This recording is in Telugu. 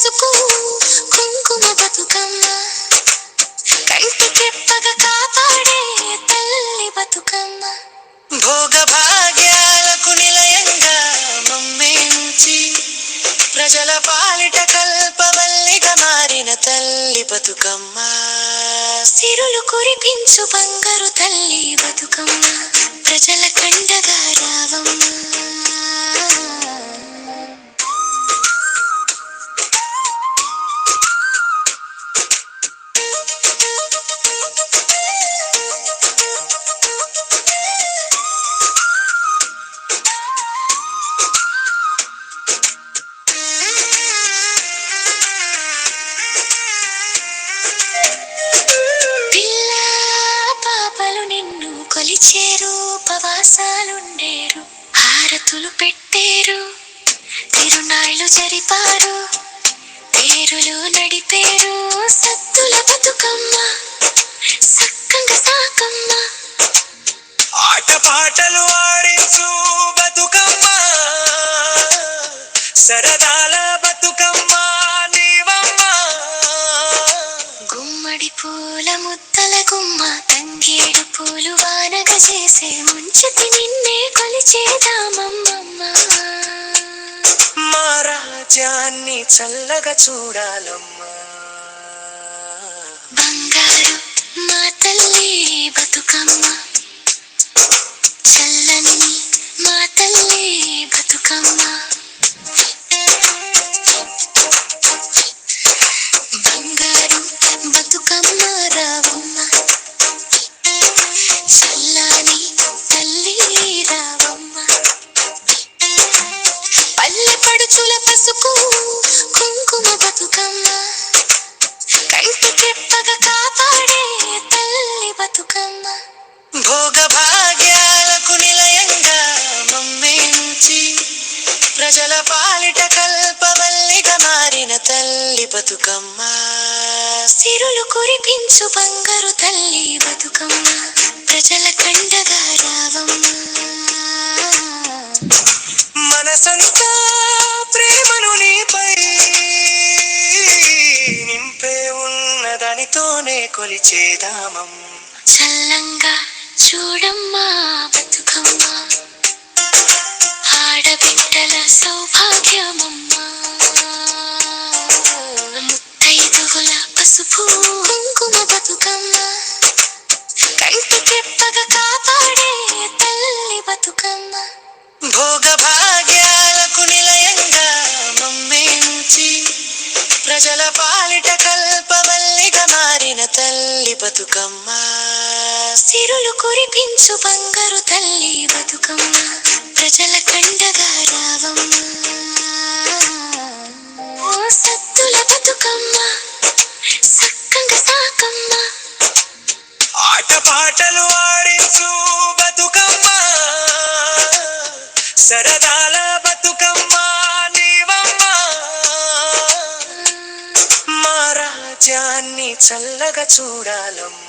పసుపు కుంకుమ బతుకమ్మ కంటి చెప్పగా కాపాడే తల్లి బతుకమ్మ భోగ భాగ్యాలకు నిలయంగా మమ్మించి ప్రజల పాలిట కల్పవల్లిగా మారిన తల్లి బతుకమ్మ సిరులు కురిపించు బంగారు తల్లి బతుకమ్మ ప్రజల కండగా రావమ్మ కొలిచేరు ఉపవాసాలుండేరు హారతులు పెట్టేరు తిరునాళ్ళు జరిపారు పేరులు నడిపేరు సత్తుల బతుకమ్మ సక్కంగా సాకమ్మ ఆటపాటలు ఆడించు బతుకమ్మ సరదాల బతుకమ్మ నీవమ్మ గుమ్మడి పూల ముద్దల గుమ్మ తంగేడు పూలు వానగా చేసే ముంచతి నిన్నే కొలిచేదామమ్మమ్మ మా రాజ్యాన్ని చల్లగా చూడాలమ్మా బంగారు మా తల్లి బతుకమ్మ చల్లని మా తల్లి బతుకమ్మ బంగారు బతుకమ్మ రావమ్మ చల్లని తల్లి రావమ్మ పల్లె పడుచుల పసుపు కుంకుమ బతుకమ్మ కంటి చెప్పగా కాపాడే తల్లి బతుకమ్మ భోగ భాగ్యాలకు నిలయంగా మమ్మించి ప్రజల పాలిట కల్పవల్లిగా మారిన తల్లి బతుకమ్మ సిరులు కురిపించు బంగారు తల్లి బతుకమ్మ ప్రజల కండగా రావమ్మ మనసంతా ప్రేమను నీపై నింపే ఉన్నదానితోనే కొలిచేదామమ్మ చల్లంగా చూడమ్మా బతుకమ్మ ఆడబిడ్డల సౌభాగ్యమమ్మ ముత్తైదువుల పసుపు కుంకుమ బతుకమ్మ కంటి చెప్పగా కాపాడే తల్లి బతుకమ్మ భోగ భాగ్యాలకు నిలయంగా మమ్మించి ప్రజల పాలిట కల్పవల్లిగా మారిన తల్లి బతుకమ్మ సిరులు కురిపించు బంగారు తల్లి బతుకమ్మ ప్రజల కండగా రావమ్మ ఓ సత్తుల బతుకమ్మ సక్కంగా సాకమ్మ ఆటపాటలు ఆడించు బతుకమ్మ సరదాల బతుకమ్మ నీవమ్మ మా రాజ్యాన్ని చల్లగా చూడాలమ్మ